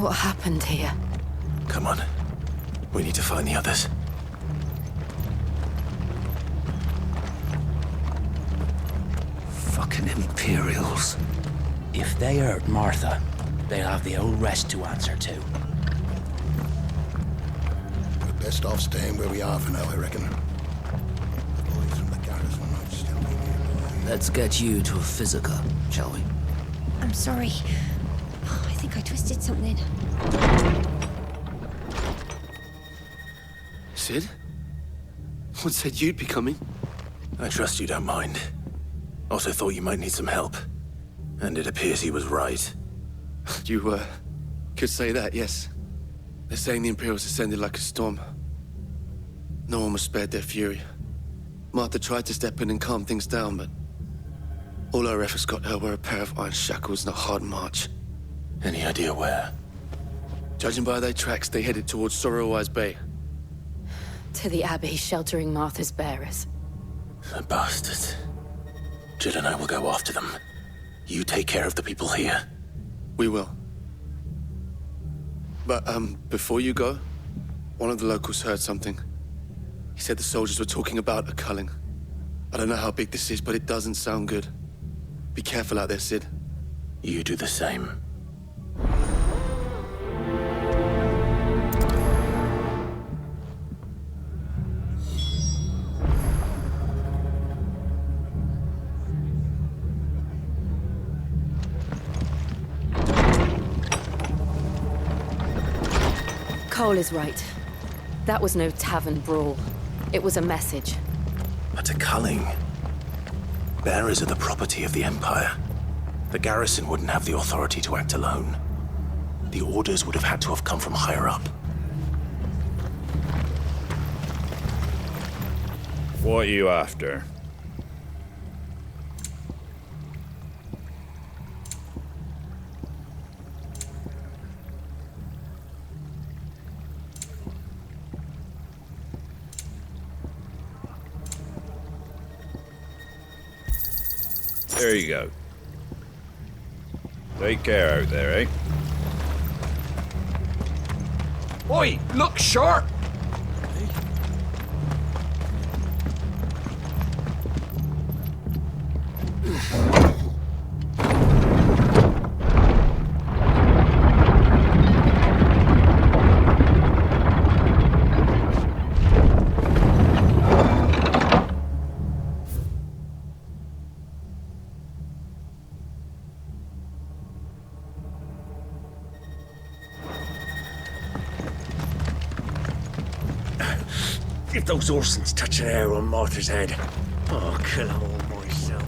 What happened here? Come on. We need to find the others. Fucking Imperials. If they hurt Martha, they'll have the whole rest to answer to. We're best off staying where we are for now, I reckon. The boys from the garrison might still be nearby. Let's get you to a physical, shall we? I'm sorry. I think I twisted something. Sid? What said you'd be coming? I trust you don't mind. Also thought you might need some help. And it appears he was right. You, could say that, yes. They're saying the Imperials ascended like a storm. No one was spared their fury. Martha tried to step in and calm things down, but all our efforts got her were a pair of iron shackles and a hard march. Any idea where? Judging by their tracks, they headed towards Sorrowwise Bay. To the Abbey sheltering Martha's bearers. The bastards. Jill and I will go after them. You take care of the people here. We will. But, before you go, one of the locals heard something. He said the soldiers were talking about a culling. I don't know how big this is, but it doesn't sound good. Be careful out there, Sid. You do the same. Cole is right. That was no tavern brawl. It was a message. But a culling. Bearers are the property of the Empire. The garrison wouldn't have the authority to act alone. The orders would have had to have come from higher up. What are you after? There you go. Take care out there, eh? Oi, look sharp! If those Orsons touch an arrow on Martha's head, I'll kill them all myself.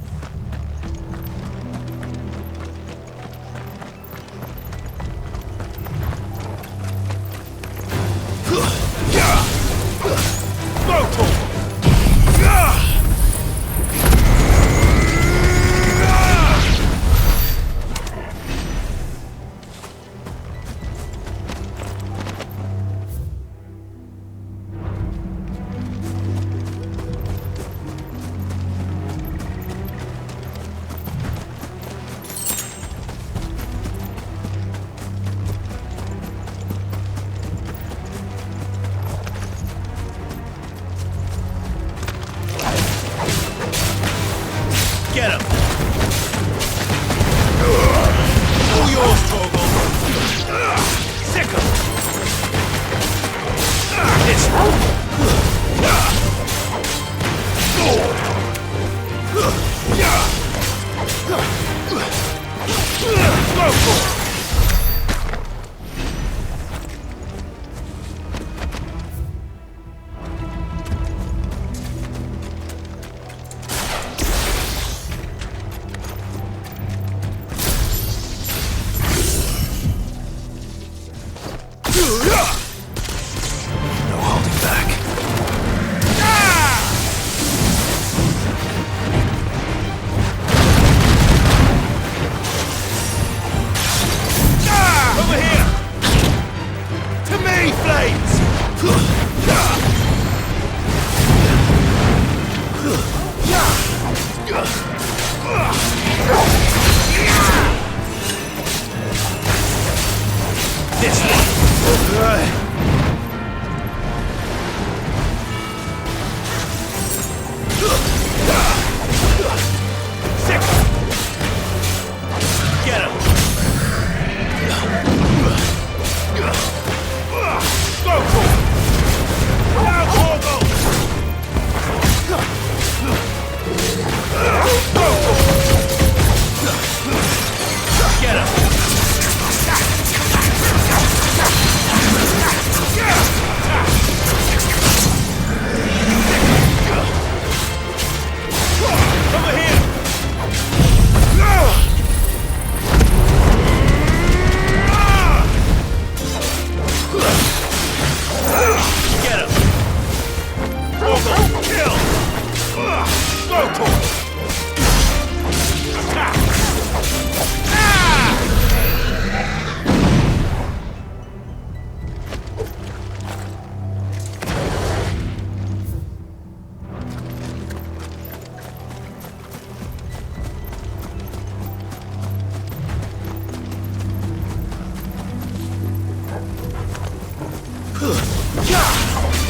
Get him! All yours, Torgal! Sick him! It's... Go for it!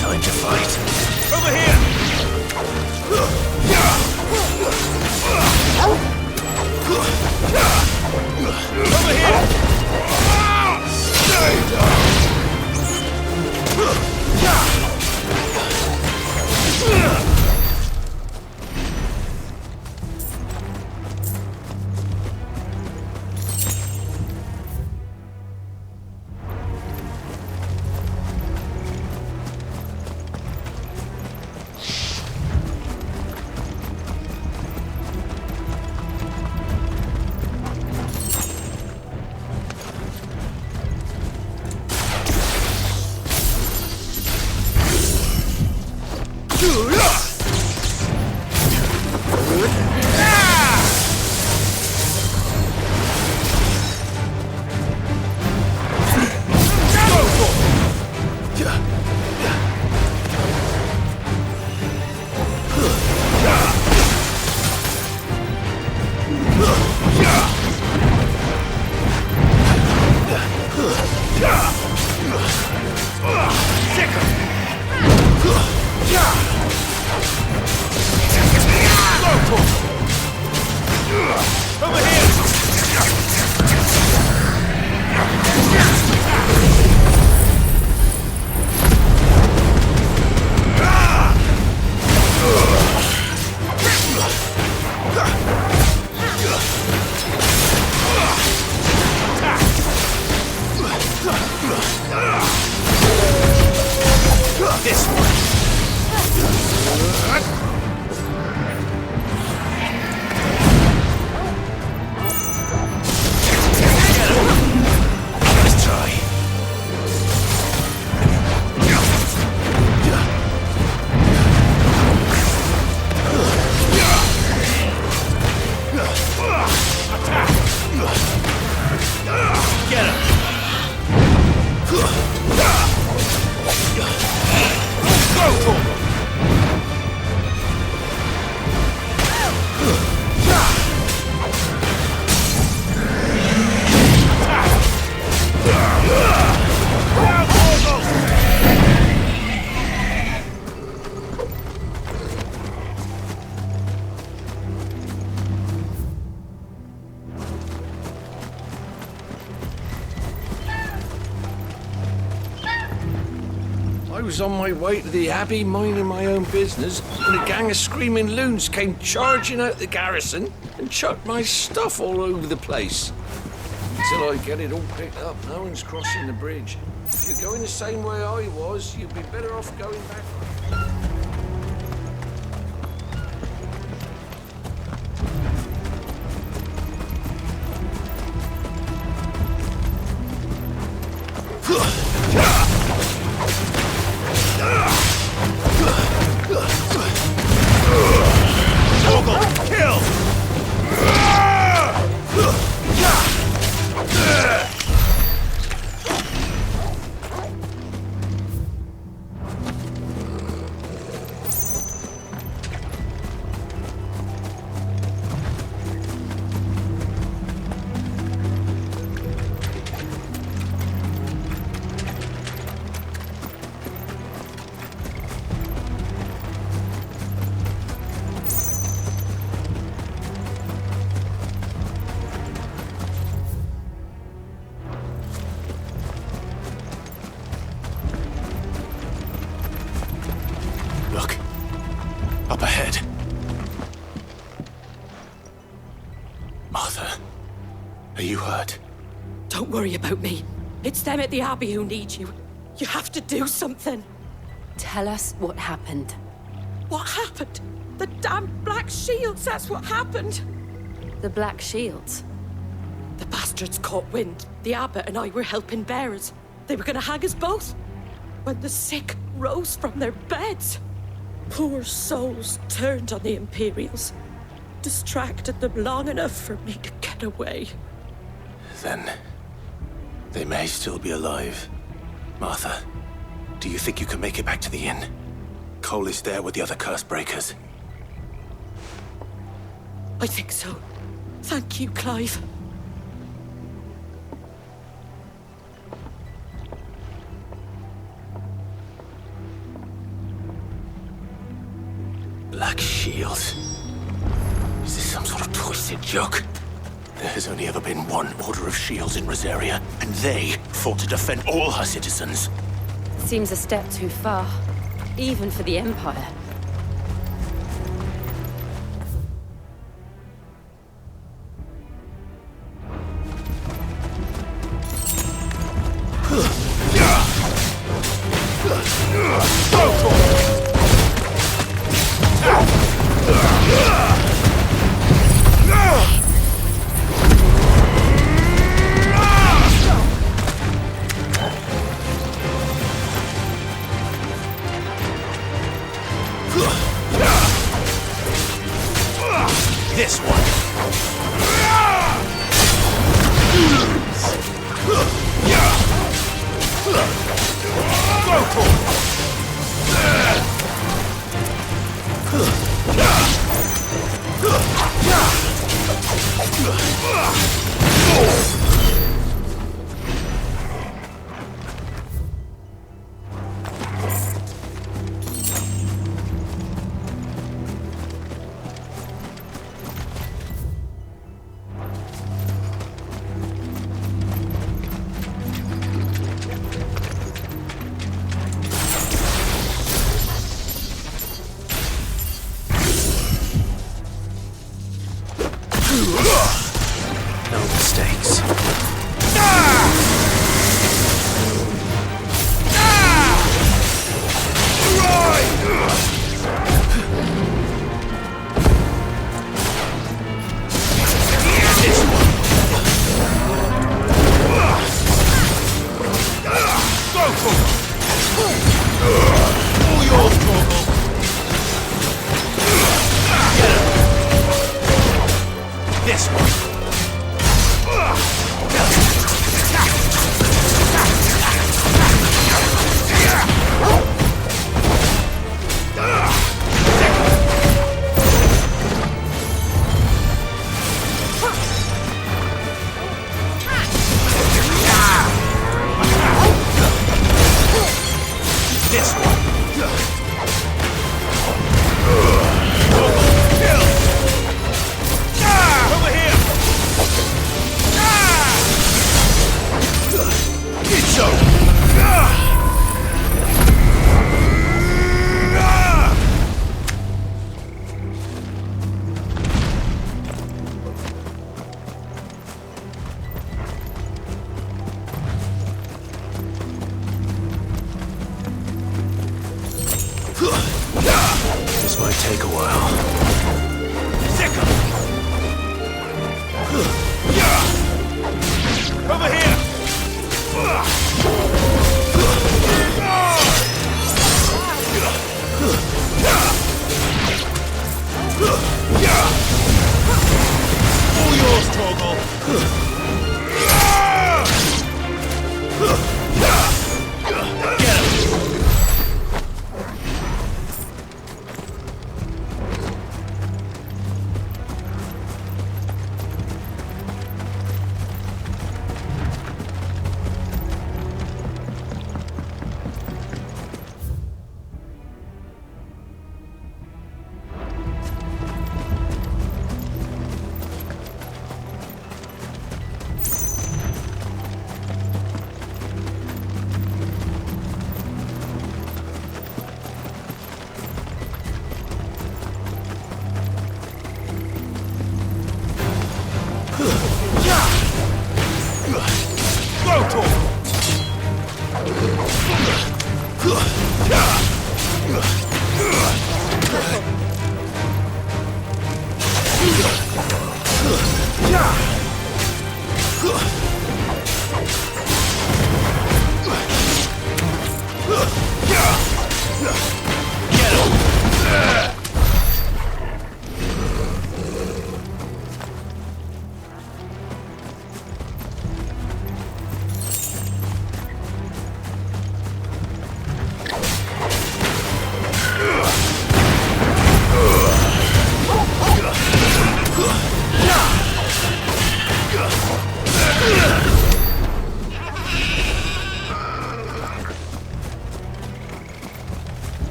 Time to fight. Over here! Over here! Stay down. I was on my way to the Abbey, minding my own business, when a gang of screaming loons came charging out the garrison and chucked my stuff all over the place. Until I get it all picked up, no one's crossing the bridge. If you're going the same way I was, you'd be better off going back. Look. Up ahead. Martha, are you hurt? Don't worry about me. It's them at the Abbey who need you. You have to do something. Tell us what happened. What happened? The damn Black Shields, that's what happened. The Black Shields. The bastards caught wind. The abbot and I were helping bearers. They were gonna hang us both. When the sick rose from their beds. poor souls turned on the Imperials. Distracted them long enough for me to get away. Then they may still be alive. Martha, do you think you can make it back to the inn? Cole is there with the other curse breakers. I think so. Thank you, Clive. Black shields. Is this some sort of twisted joke? There has only ever been one Order of Shields in Rosaria, and they fought to defend all her citizens. Seems a step too far, even for the Empire. This one. Go for it. No mistakes. This one. This one. Over here. It's over. This might take a while. Over here! All yours, Torgal! Get him!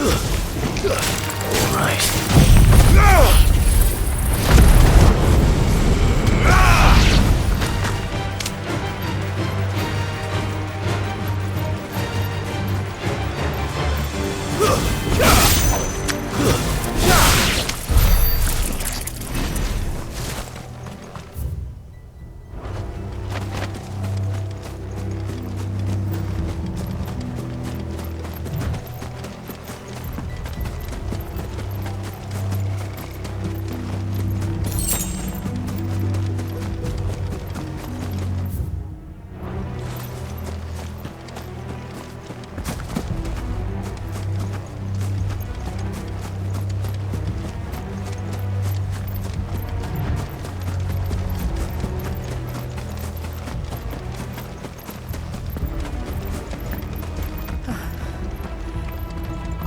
All right.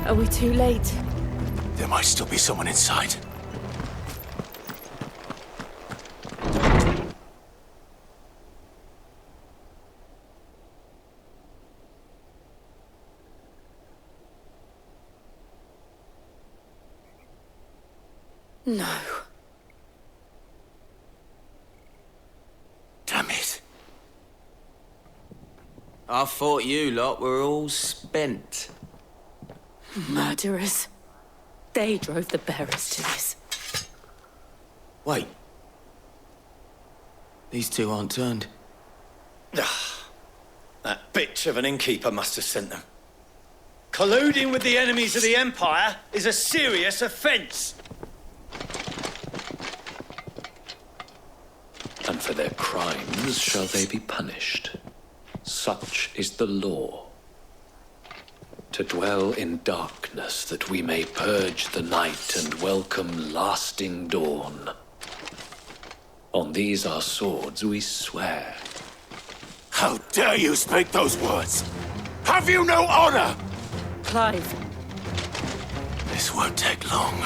Are we too late? There might still be someone inside. No. Damn it. I thought you lot were all spent. Murderers. They drove the bearers to this. Wait. These two aren't turned. That bitch of an innkeeper must have sent them. Colluding with the enemies of the Empire is a serious offence. And for their crimes shall they be punished. Such is the law. To dwell in darkness that we may purge the night and welcome lasting dawn. On these our swords we swear. How dare you speak those words? Have you no honor? Clive. This won't take long.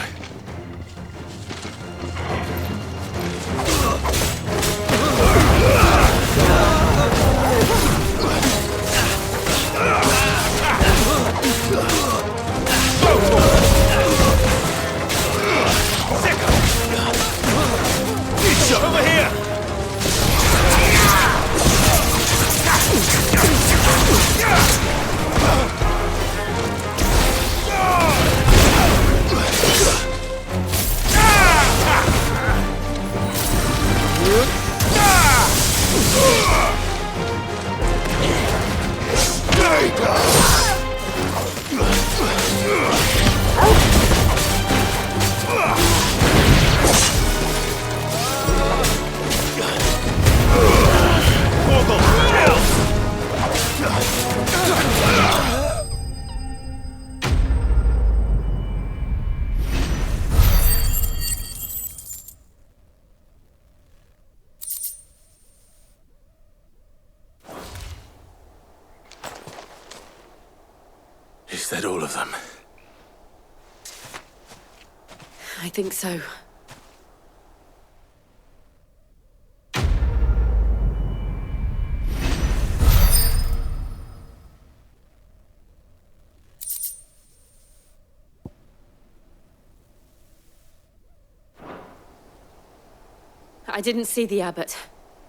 Over here! Is that all of them? I think so. I didn't see the abbot.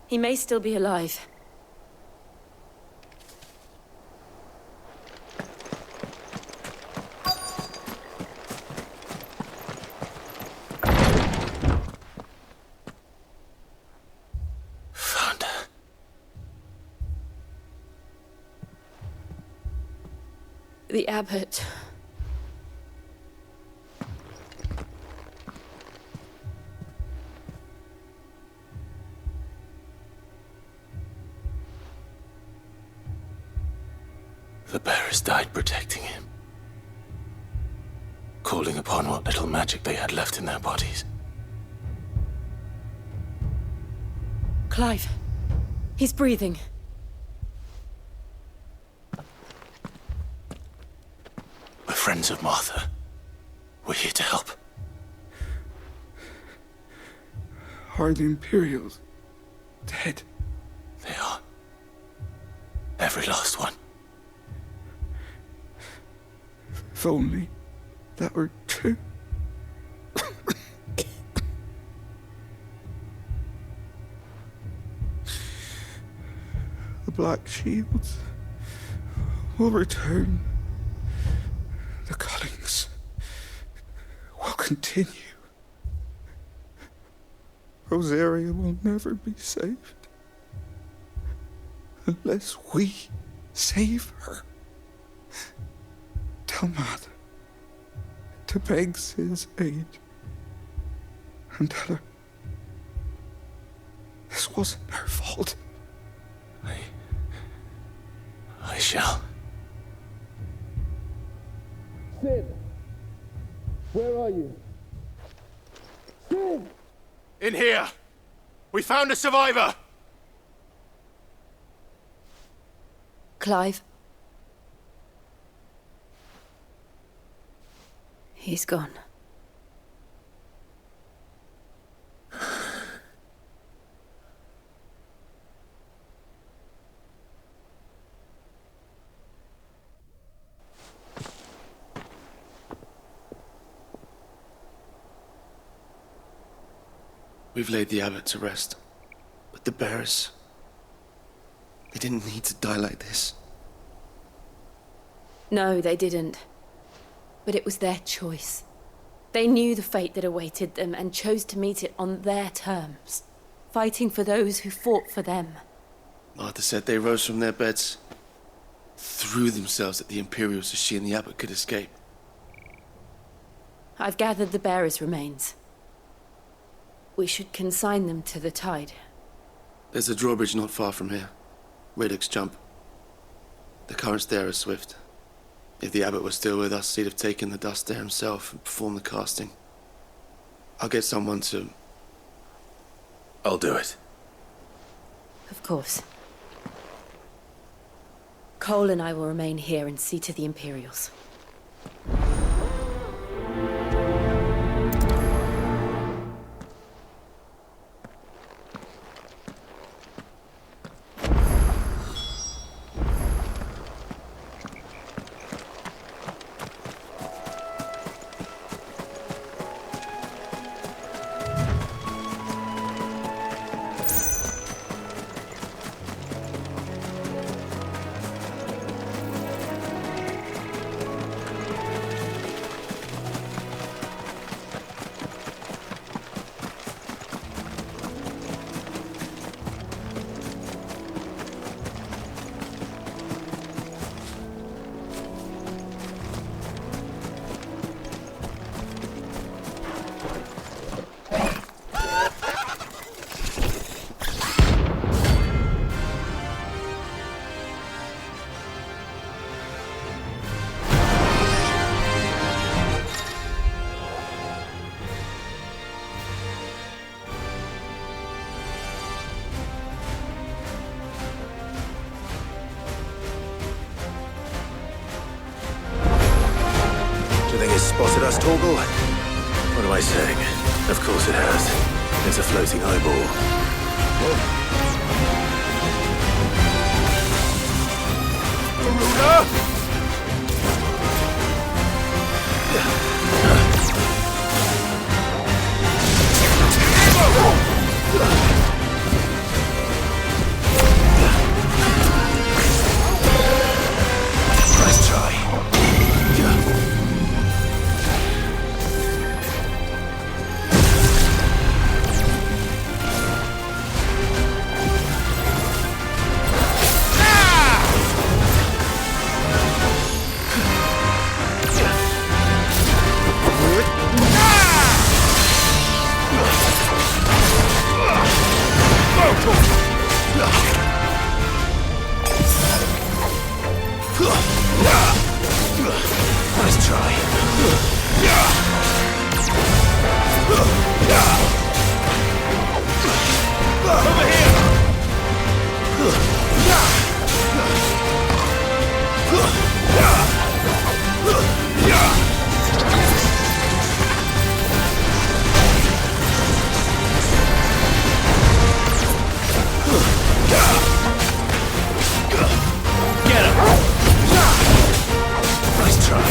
He may still be alive. Found her. The abbot. The bearers died protecting him. Calling upon what little magic they had left in their bodies. Clive. He's breathing. We're friends of Martha. We're here to help. Are the Imperials dead? They are. Every last one. If only. that were true. The Black Shields will return. The cuttings will continue. Rosaria will never be saved unless we save her. Tell Matt to beg his aid and tell her this wasn't her fault. I shall. Sid, where are you? Sid! In here! We found a survivor! Clive. He's gone. We've laid the abbot to rest. But the bearers... they didn't need to die like this. No, they didn't. But it was their choice. They knew the fate that awaited them and chose to meet it on their terms, fighting for those who fought for them. Martha said they rose from their beds, threw themselves at the Imperials so she and the abbot could escape. I've gathered the bearers' remains. We should consign them to the tide. There's a drawbridge not far from here. Radix Jump. The currents there are swift. If the abbot was still with us, he'd have taken the dust there himself and performed the casting. I'll get someone to... I'll do it. Of course. Cole and I will remain here and see to the Imperials. Spotted us, Torgal? What am I saying? Of course it has. It's a floating eyeball. Nice try. Nice try. Over here! Get him! Nice try.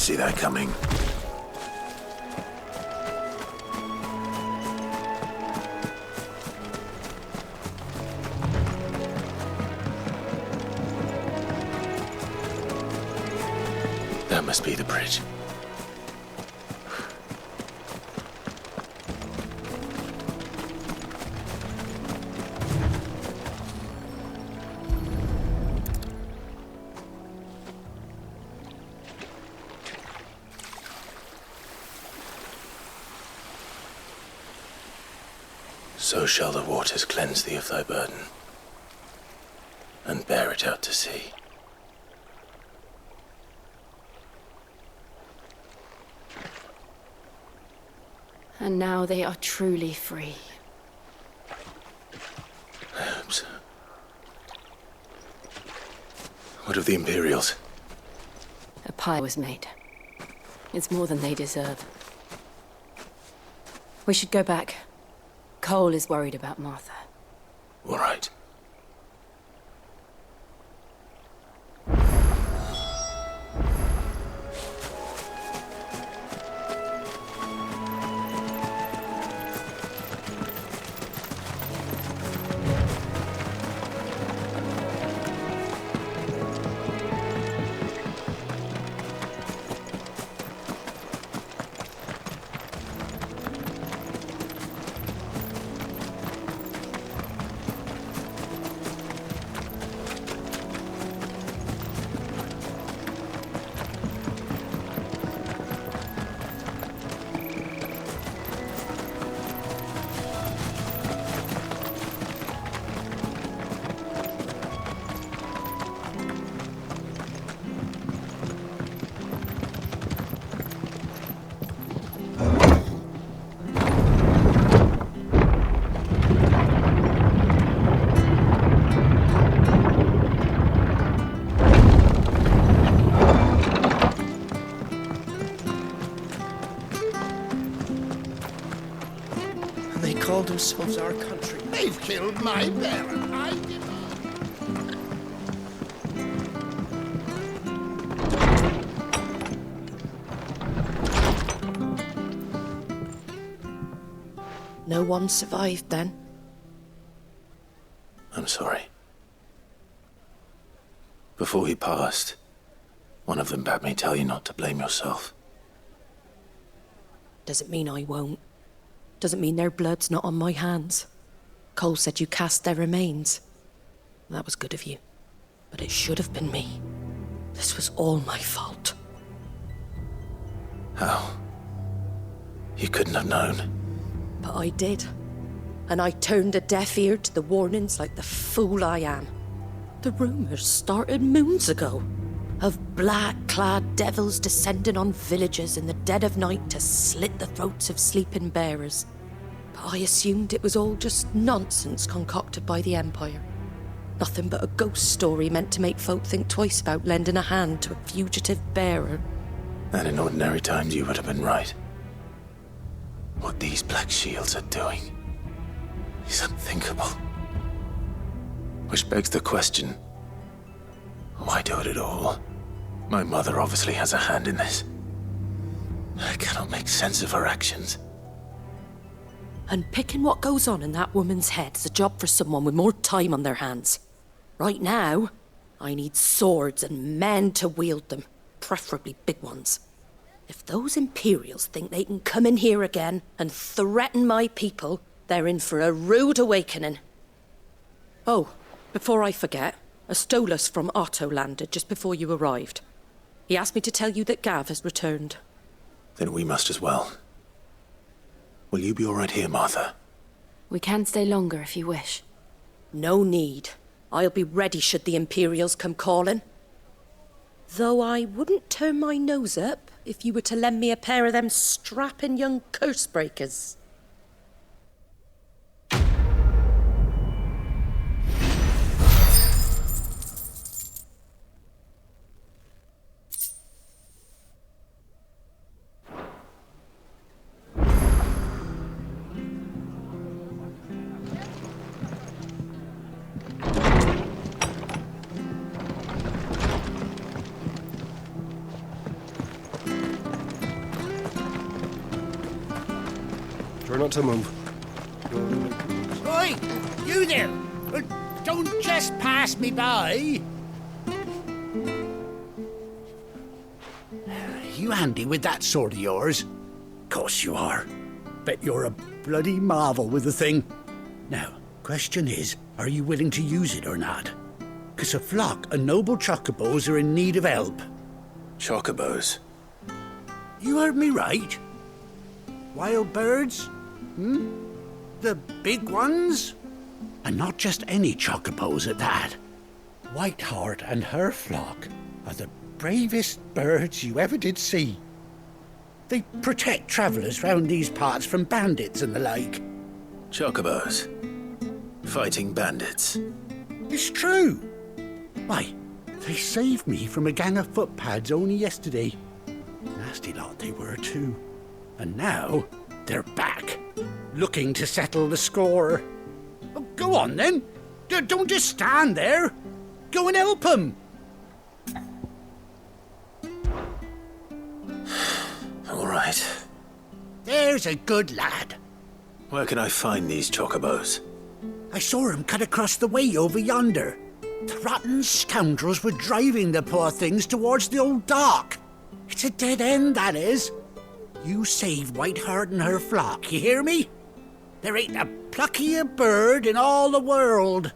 see that coming. That must be the bridge. So shall the waters cleanse thee of thy burden, and bear it out to sea. And now they are truly free. I hope so. What of the Imperials? A pie was made. It's more than they deserve. We should go back. Cole is worried about Martha. All right. Called themselves our country. They've killed my parent. I did No one survived then? I'm sorry. Before he passed, one of them bade me tell you not to blame yourself. Doesn't mean I won't. Doesn't mean their blood's not on my hands. Cole said you cast their remains. That was good of you. But it should have been me. This was all my fault. How? You couldn't have known. But I did. And I turned a deaf ear to the warnings like the fool I am. The rumours started moons ago. Of black-clad devils descending on villages in the dead of night to slit the throats of sleeping bearers. But I assumed it was all just nonsense concocted by the Empire. Nothing but a ghost story meant to make folk think twice about lending a hand to a fugitive bearer. And in ordinary times you would have been right. What these Black Shields are doing is unthinkable. Which begs the question, why do it at all? My mother obviously has a hand in this. I cannot make sense of her actions. And picking what goes on in that woman's head is a job for someone with more time on their hands. Right now, I need swords and men to wield them, preferably big ones. If those Imperials think they can come in here again and threaten my people, they're in for a rude awakening. Oh, before I forget, a Stolas from Otto landed just before you arrived. He asked me to tell you that Gav has returned. Then we must as well. Will you be all right here, Martha? We can stay longer if you wish. No need. I'll be ready should the Imperials come calling. Though I wouldn't turn my nose up if you were to lend me a pair of them strapping young curse breakers. Try not to move. Oi! You there! Don't just pass me by! You handy with that sword of yours? Course you are. Bet you're a bloody marvel with the thing. Now, question is, are you willing to use it or not? 'Cause a flock of noble chocobos are in need of help. Chocobos? You heard me right. Wild birds? The big ones? And not just any chocobos at that. Whiteheart and her flock are the bravest birds you ever did see. They protect travellers round these parts from bandits and the like. Chocobos? Fighting bandits? It's true. Why, they saved me from a gang of footpads only yesterday. Nasty lot they were too. And now they're back, looking to settle the score. Oh, go on then. Don't just stand there. Go and help them. All right. There's a good lad. Where can I find these chocobos? I saw him cut across the way over yonder. The rotten scoundrels were driving the poor things towards the old dock. It's a dead end, that is. You save Whiteheart and her flock, you hear me? There ain't a pluckier bird in all the world.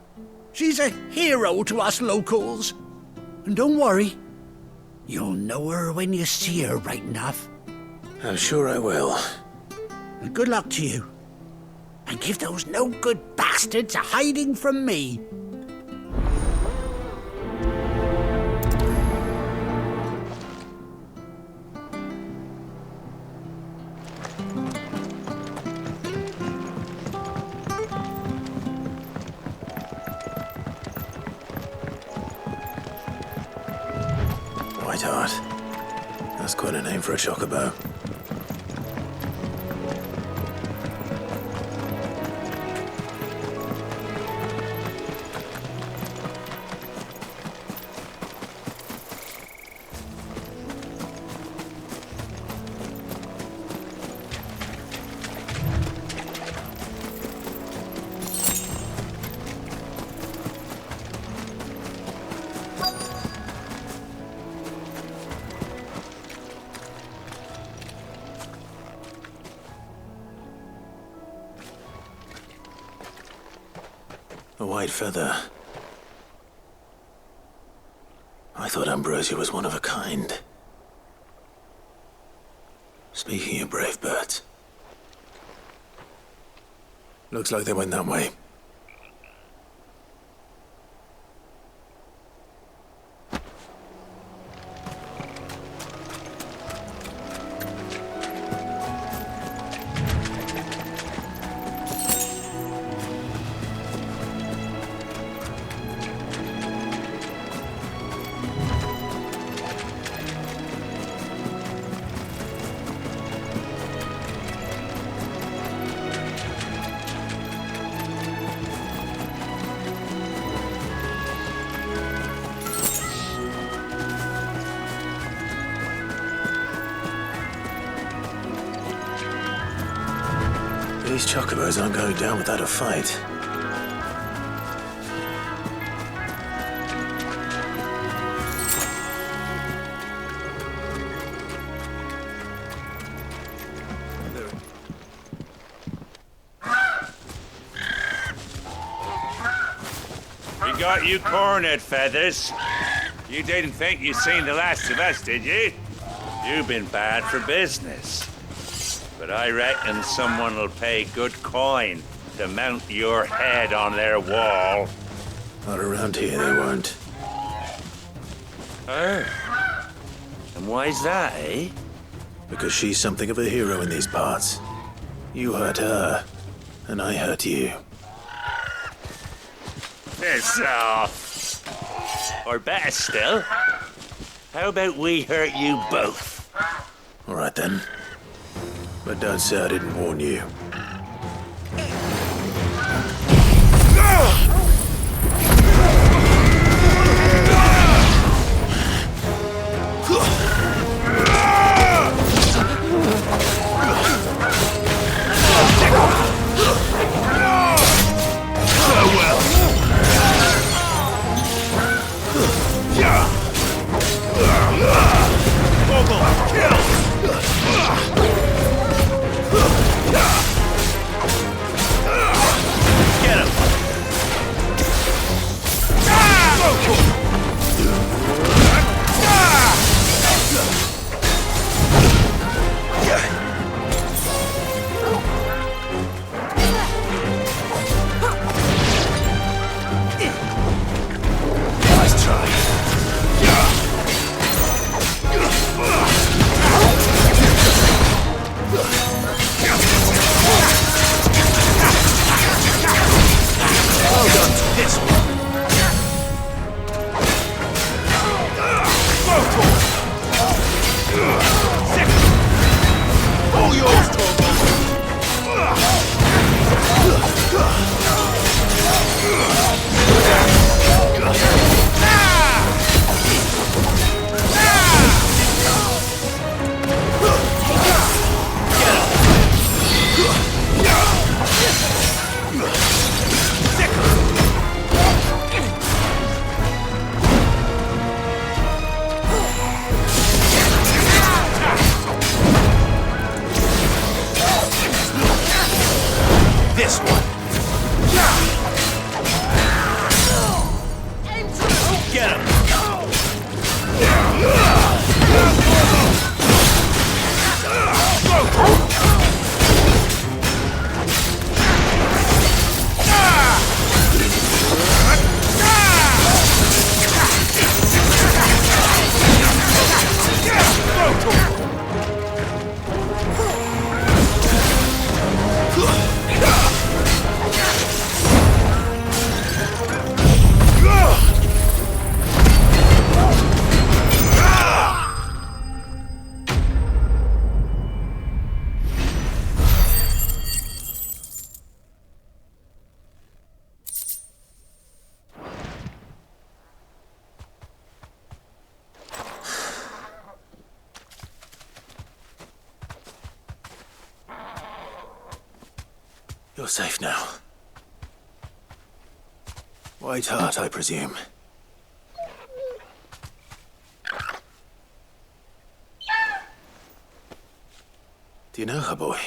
She's a hero to us locals. And don't worry, you'll know her when you see her right enough. I'm sure I will. And good luck to you. And give those no-good bastards a hiding from me. Whiteheart. That's quite a name for a chocobo. A white feather. I thought Ambrosia was one of a kind. Speaking of brave birds. Looks like they went that way. These chocobos aren't going down without a fight. We got you cornered, Feathers. You didn't think you'd seen the last of us, did you? You've been bad for business. But I reckon someone will pay good coin to mount your head on their wall. Not around here, they won't. Oh. And why's that, eh? Because she's something of a hero in these parts. You hurt her, and I hurt you. Piss off. Or better still, how about we hurt you both? All right then. But don't say I didn't warn you. this one. Get him! You're safe now. White Hart, I presume. Do you know her, boy?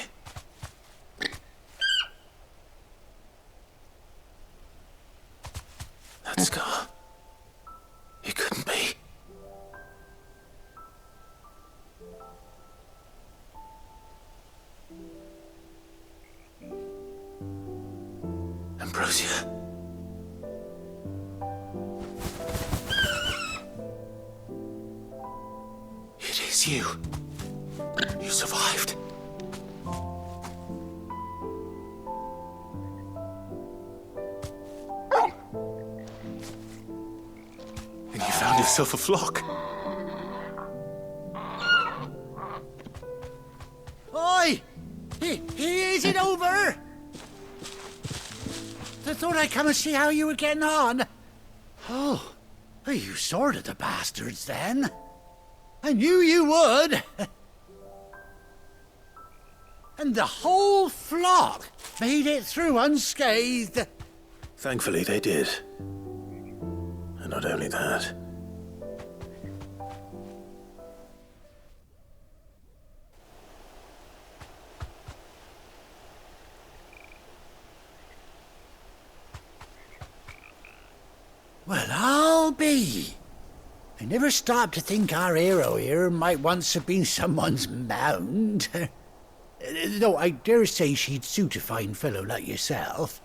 That scar. It couldn't be. Ambrosia. It is you. You survived. And you found yourself a flock. Oi! Is it over? I thought I'd come and see how you were getting on. Oh, you sorted the bastards then. I knew you would. And the whole flock made it through unscathed. Thankfully, they did. And not only that. Well, I'll be. I never stopped to think our hero here might once have been someone's mound. Though I dare say she'd suit a fine fellow like yourself.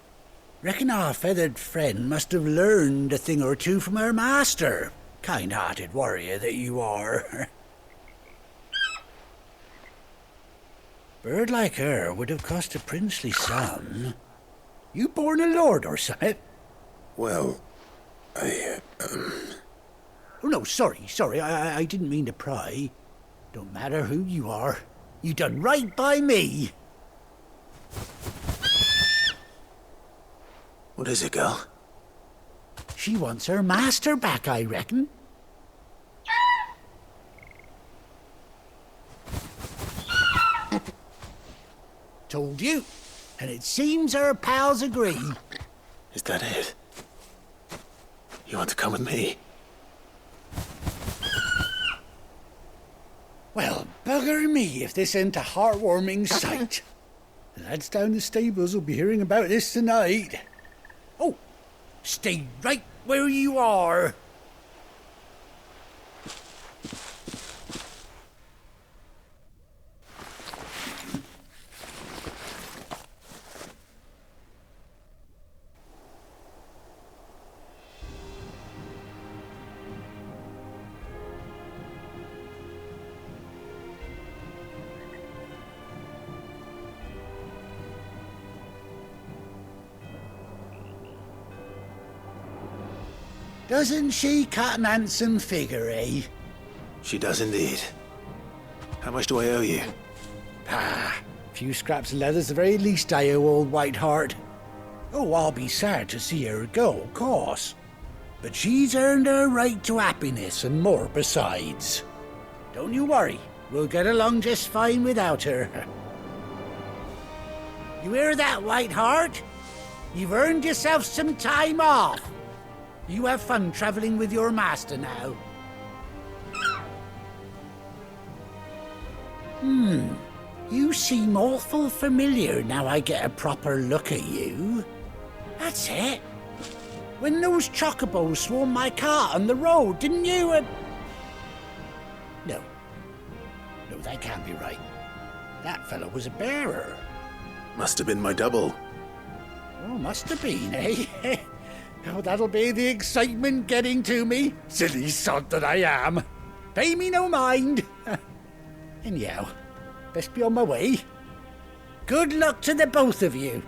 Reckon our feathered friend must have learned a thing or two from her master. Kind-hearted warrior that you are. Bird like her would have cost a princely sum. You born a lord or something? Well, Oh, no, sorry. I didn't mean to pry. Don't matter who you are. You done right by me. What is it, girl? She wants her master back, I reckon. Told you. And it seems her pals agree. Is that it? You want to come with me? Well, bugger me if this ain't a heartwarming sight. The lads down the stables will be hearing about this tonight. Oh, stay right where you are. Doesn't she cut an handsome figure, eh? She does indeed. How much do I owe you? A few scraps of leather's the very least I owe old White Hart. Oh, I'll be sad to see her go, of course. But she's earned her right to happiness and more besides. Don't you worry, we'll get along just fine without her. You hear that, White Hart? You've earned yourself some time off. You have fun traveling with your master now. You seem awful familiar now I get a proper look at you. That's it. When those chocobos swarmed my cart on the road, didn't you? No. No, that can't be right. That fellow was a bearer. Must have been my double. Oh, must have been, eh? Oh, that'll be the excitement getting to me. Silly sod that I am. Pay me no mind. Anyhow, best be on my way. Good luck to the both of you.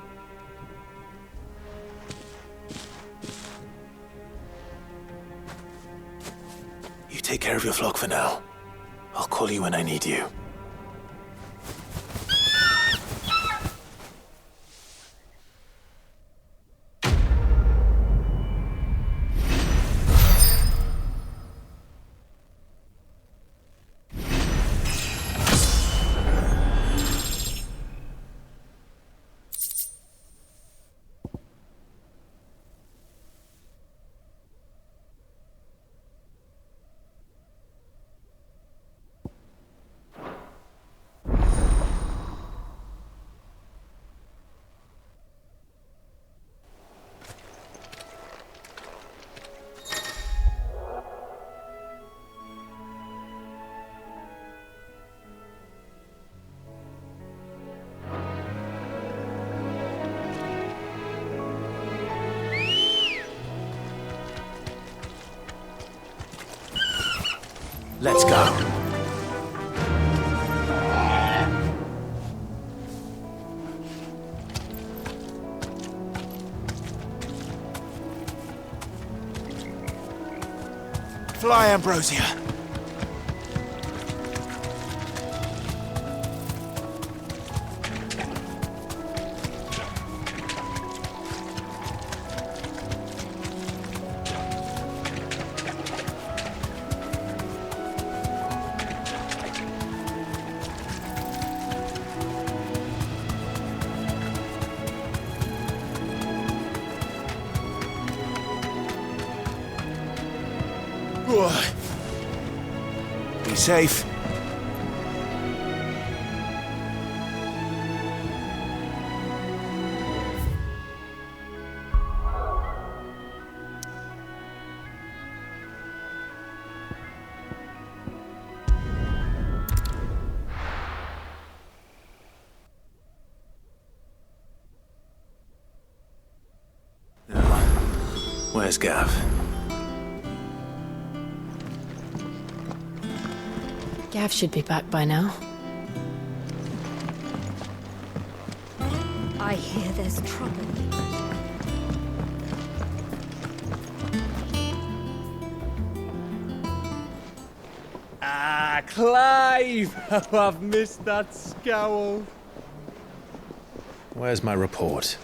You take care of your flock for now. I'll call you when I need you. Let's go. Fly, Ambrosia. Be safe. Where's Gav? Gav should be back by now. I hear there's trouble. Ah, Clive! Oh, I've missed that scowl. Where's my report?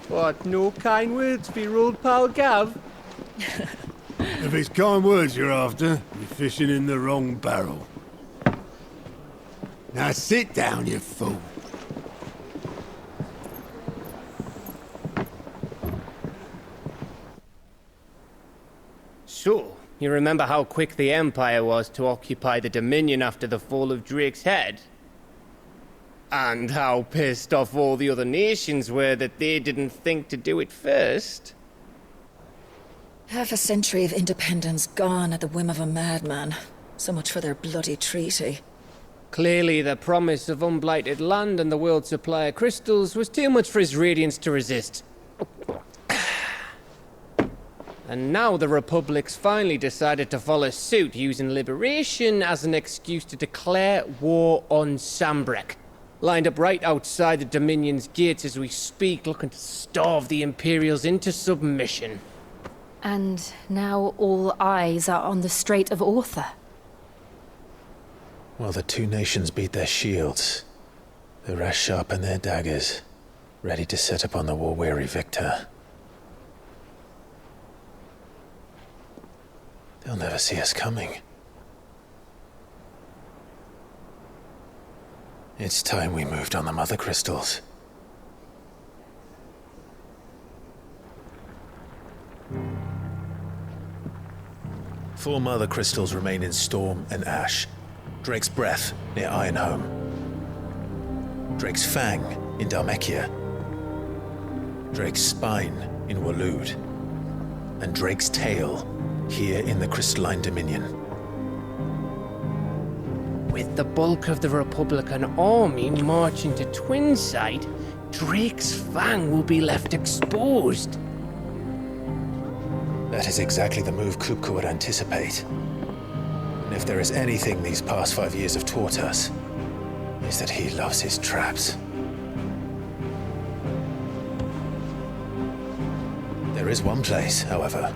What, no kind words for your old pal Gav? If it's kind words you're after, you're fishing in the wrong barrel. Now sit down, you fool. So, you remember how quick the Empire was to occupy the Dominion after the fall of Drake's head? And how pissed off all the other nations were that they didn't think to do it first? Half a century of independence gone at the whim of a madman. So much for their bloody treaty. Clearly, the promise of unblighted land and the world's supply of crystals was too much for his radiance to resist. And now the Republic's finally decided to follow suit, using liberation as an excuse to declare war on Sambrek. Lined up right outside the Dominion's gates as we speak, looking to starve the Imperials into submission. And now all eyes are on the Strait of Author. Well, the two nations beat their shields. The rest sharpen their daggers, ready to set upon the war-weary victor. They'll never see us coming. It's time we moved on the mother crystals. Four mother crystals remain in Storm and Ash. Drake's Breath near Ironhome. Drake's Fang in Dhalmekia, Drake's Spine in Waloed, and Drake's Tail here in the Crystalline Dominion. With the bulk of the Republican army marching to Twinside, Drake's Fang will be left exposed. That is exactly the move Kupka would anticipate. And if there is anything these past 5 years have taught us, is that he loves his traps. There is one place, however,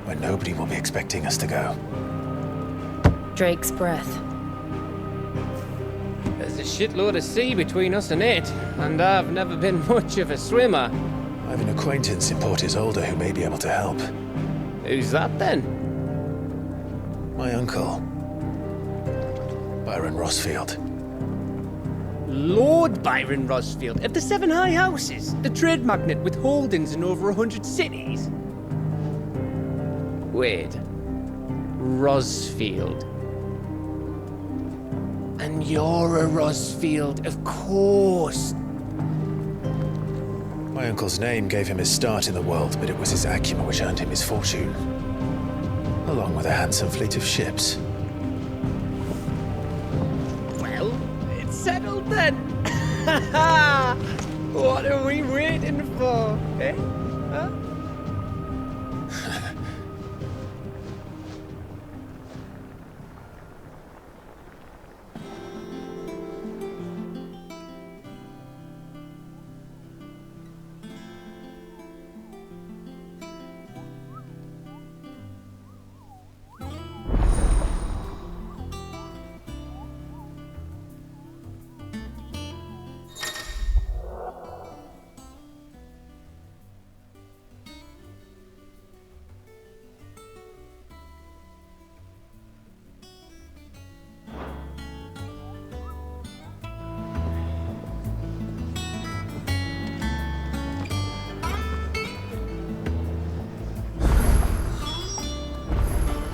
where nobody will be expecting us to go. Drake's breath. There's a shitload of sea between us and it, and I've never been much of a swimmer. I have an acquaintance in Port Isolde who may be able to help. Who's that then? My uncle, Byron Rossfield. Lord Byron Rossfield of the Seven High Houses, the trade magnate with holdings in over 100 cities. Wait, Rossfield. And you're a Rossfield, of course. My uncle's name gave him his start in the world, but it was his acumen which earned him his fortune, along with a handsome fleet of ships. Well, it's settled then. What are we waiting for, eh? Huh?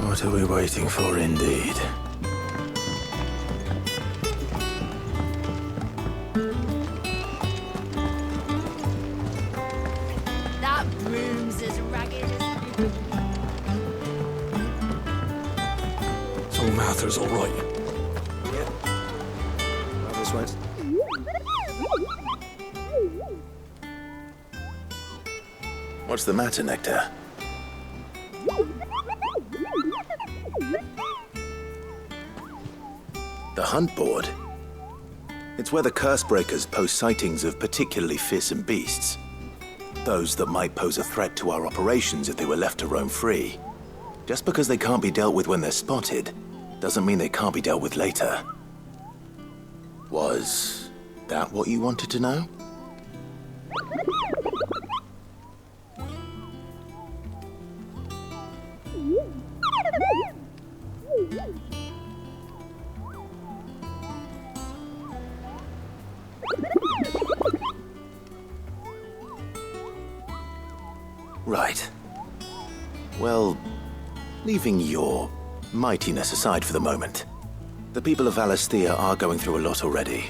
What are we waiting for, indeed? That room's as ragged as... So Martha's all right. This way. What's the matter, Nectar? The hunt board? It's where the curse breakers post sightings of particularly fearsome beasts. Those that might pose a threat to our operations if they were left to roam free. Just because they can't be dealt with when they're spotted, doesn't mean they can't be dealt with later. Was that what you wanted to know? Right. Well, leaving your mightiness aside for the moment, the people of Valisthea are going through a lot already.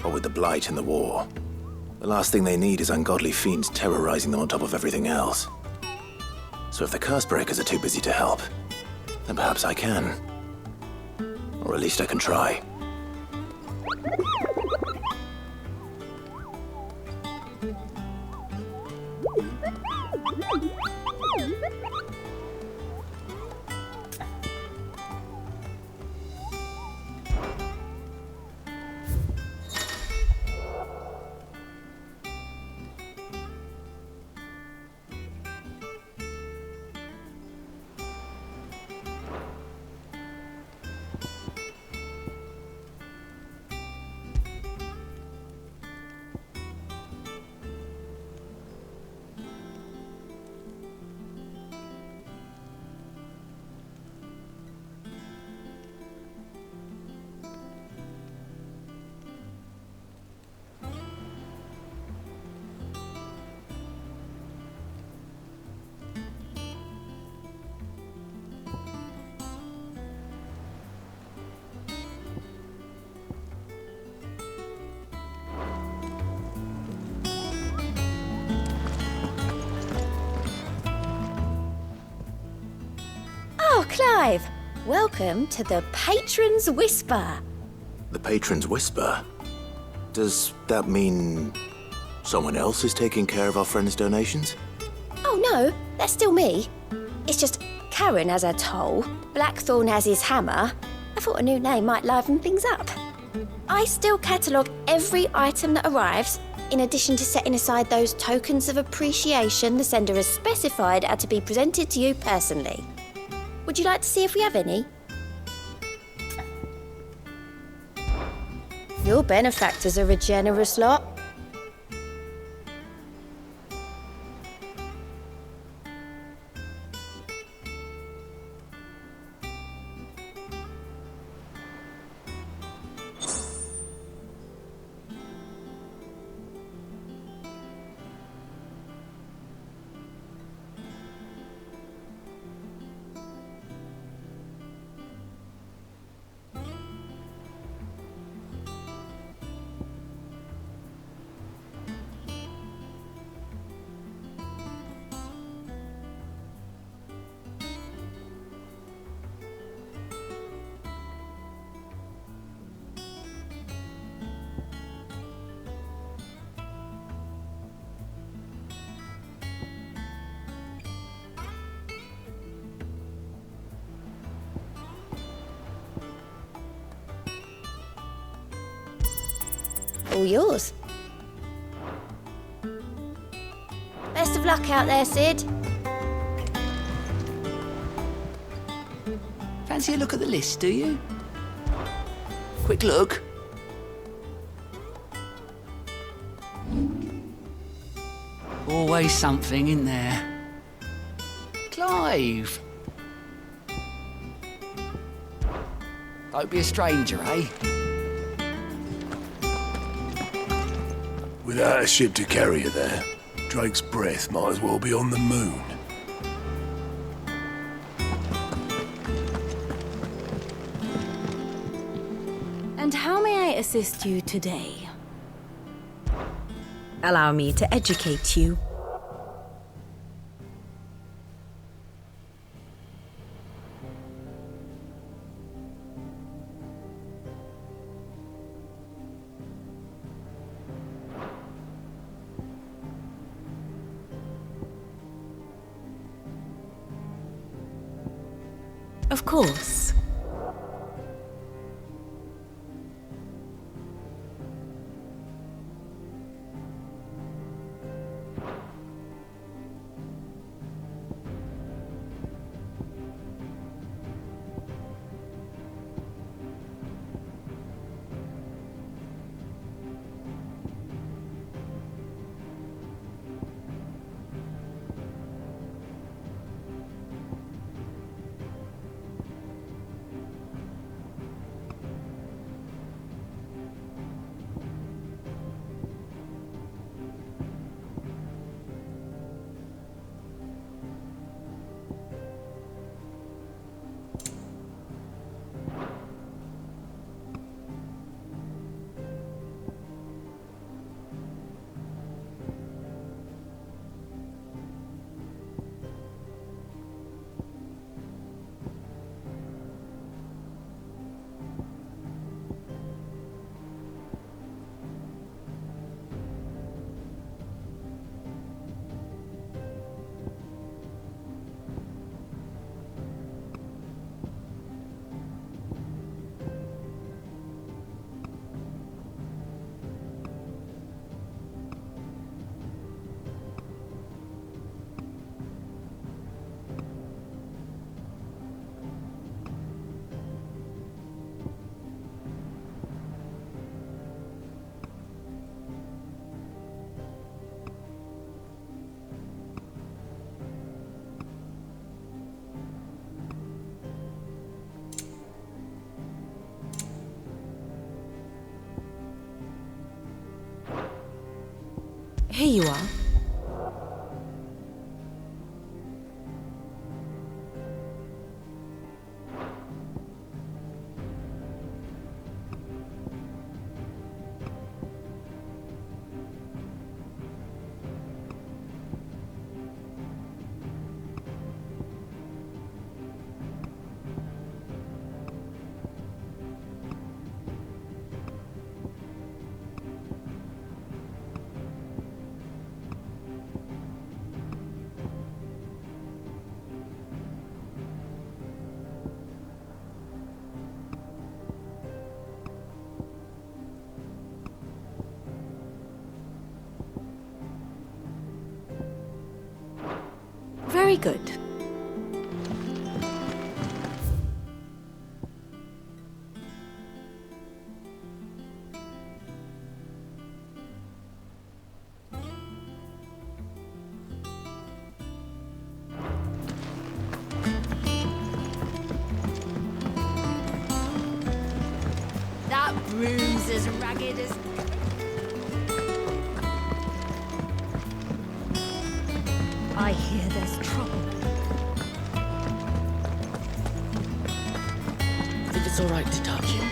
What with the Blight and the war. The last thing they need is ungodly fiends terrorizing them on top of everything else. So if the curse breakers are too busy to help, then perhaps I can. Or at least I can try. Welcome to the Patron's Whisper. The Patron's Whisper? Does that mean someone else is taking care of our friend's donations? Oh no, that's still me. It's just Karen has her toll, Blackthorn has his hammer. I thought a new name might liven things up. I still catalogue every item that arrives, in addition to setting aside those tokens of appreciation the sender has specified are to be presented to you personally. Would you like to see if we have any? Your benefactors are a generous lot. All yours. Best of luck out there, Sid. Fancy a look at the list, do you? Quick look. Always something in there. Clive! Don't be a stranger, eh? Without a ship to carry you there, Drake's breath might as well be on the moon. And how may I assist you today? Allow me to educate you. Of course. Here you are. Very good. That broom's as ragged as... I hear there's trouble. I think it's all right to touch him.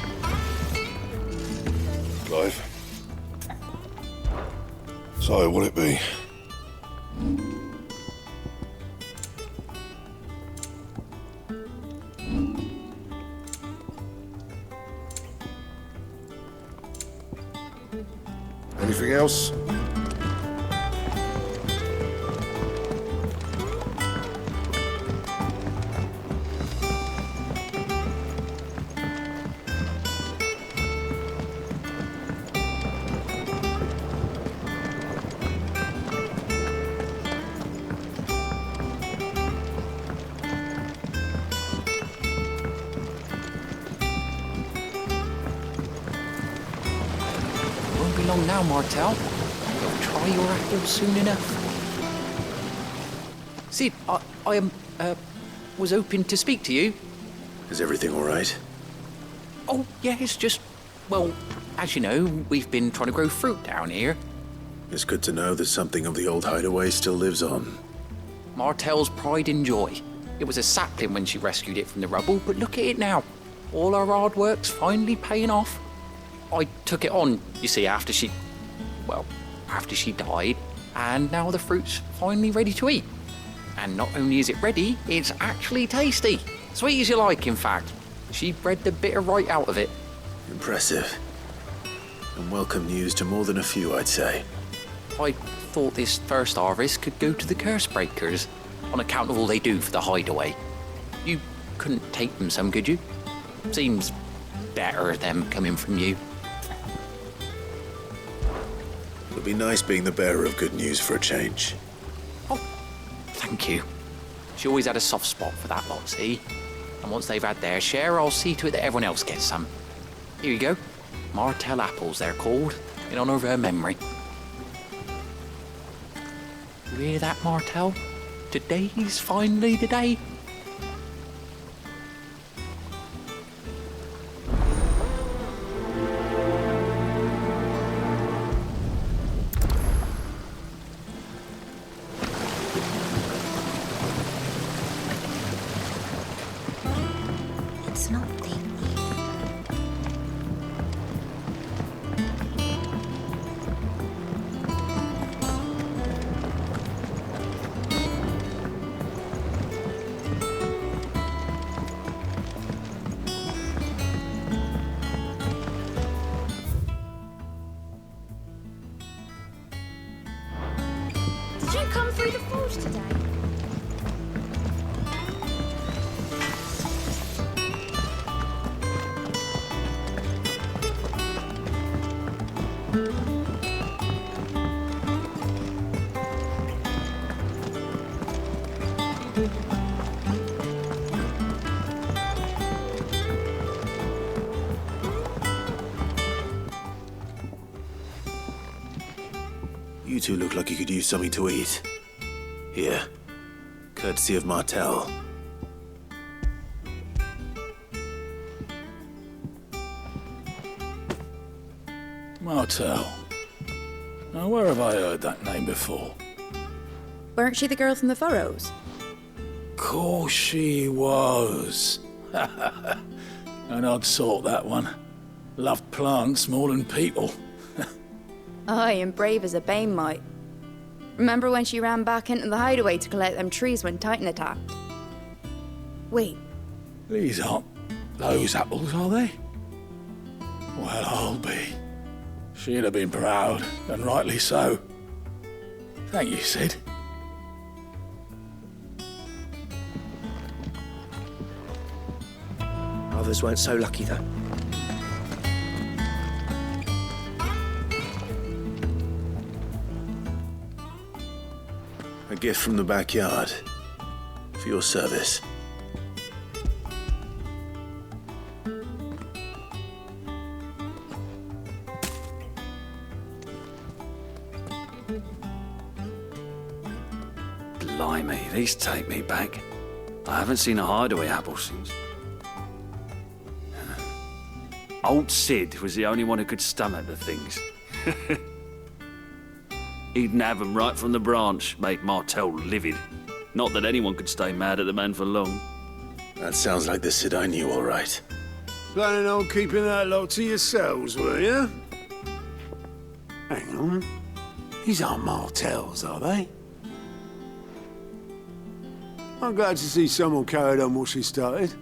Clive. So, will it be? Anything else? Won't be long now, Martel. You'll try your apple soon enough. Sid, I was hoping to speak to you. Is everything all right? Oh, yeah, it's just, well, as you know, we've been trying to grow fruit down here. It's good to know that something of the old hideaway still lives on. Martel's pride and joy. It was a sapling when she rescued it from the rubble, but look at it now. All our hard work's finally paying off. I took it on, you see, after she died, and now the fruit's finally ready to eat. And not only is it ready, it's actually tasty. Sweet as you like, in fact. She bred the bitter right out of it. Impressive. And welcome news to more than a few, I'd say. I thought this first harvest could go to the curse breakers, on account of all they do for the hideaway. You couldn't take them some, could you? Seems better them coming from you. It'll be nice being the bearer of good news for a change. Thank you. She always had a soft spot for that lot, see? And once they've had their share, I'll see to it that everyone else gets some. Here you go. Martel apples, they're called, in honour of her memory. You hear that, Martel? Today's finally the day. It's not the... Did you come through the forge today? You two look like you could use something to eat. Here, courtesy of Martel. Martel. Now, where have I heard that name before? Weren't she the girl from the Furrows? Course she was. An odd sort, that one. Loved plants more than people. Aye, and brave as a bane might. Remember when she ran back into the hideaway to collect them trees when Titan attacked? Wait. These aren't those apples, are they? Well, I'll be. She'd have been proud, and rightly so. Thank you, Sid. Others weren't so lucky, though. A gift from the backyard. for your service. Blimey, these take me back. I haven't seen a hideaway apple since. Old Sid was the only one who could stomach the things. He'd nab 'em right from the branch, made Martell livid. Not that anyone could stay mad at the man for long. That sounds like the Sid I knew, all right. Planning on keeping that lot to yourselves, were you? Hang on. These aren't Martells, are they? I'm glad to see someone carried on what she started.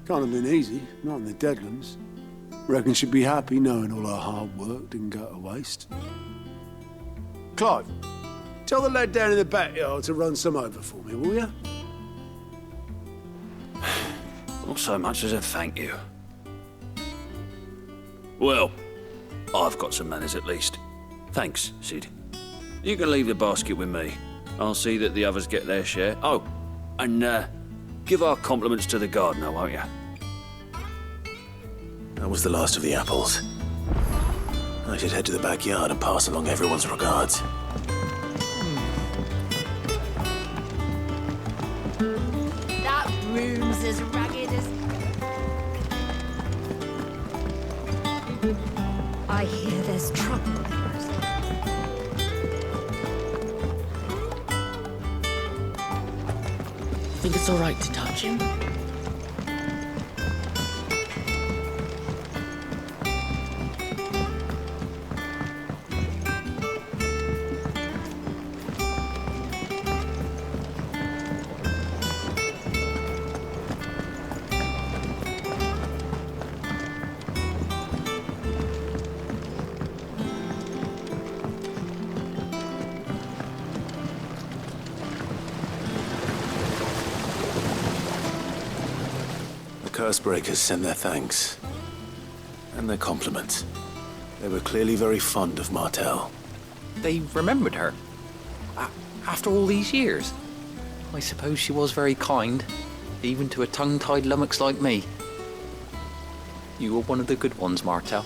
Can't have been easy, not in the Deadlands. Reckon she'd be happy knowing all her hard work didn't go to waste. Clive, tell the lad down in the backyard to run some over for me, will you? Not so much as a thank you. Well, I've got some manners at least. Thanks, Sid. You can leave the basket with me. I'll see that the others get their share. Oh, and give our compliments to the gardener, won't you? That was the last of the apples. I should head to the backyard and pass along everyone's regards. That room's as ragged as... I hear there's trouble. Think it's all right to touch him? Cursebreakers send their thanks. And their compliments. They were clearly very fond of Martell. They remembered her. After all these years. I suppose she was very kind, even to a tongue-tied lummox like me. You were one of the good ones, Martell.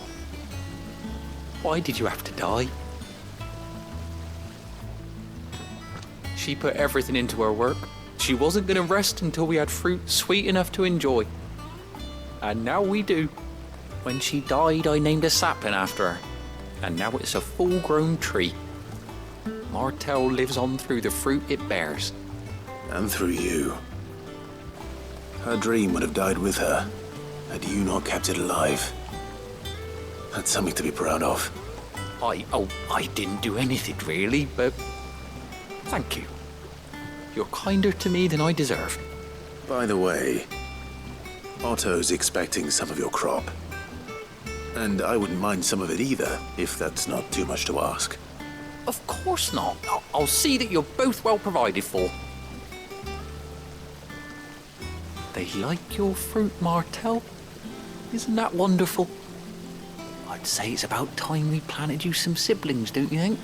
Why did you have to die? She put everything into her work. She wasn't going to rest until we had fruit sweet enough to enjoy. And now we do. When she died, I named a sapling after her. And now it's a full-grown tree. Martell lives on through the fruit it bears. And through you. Her dream would have died with her, had you not kept it alive. That's something to be proud of. I didn't do anything really, but thank you. You're kinder to me than I deserve. By the way, Otto's expecting some of your crop. And I wouldn't mind some of it either, if that's not too much to ask. Of course not. I'll see that you're both well provided for. They like your fruit, Martell. Isn't that wonderful? I'd say it's about time we planted you some siblings, don't you think?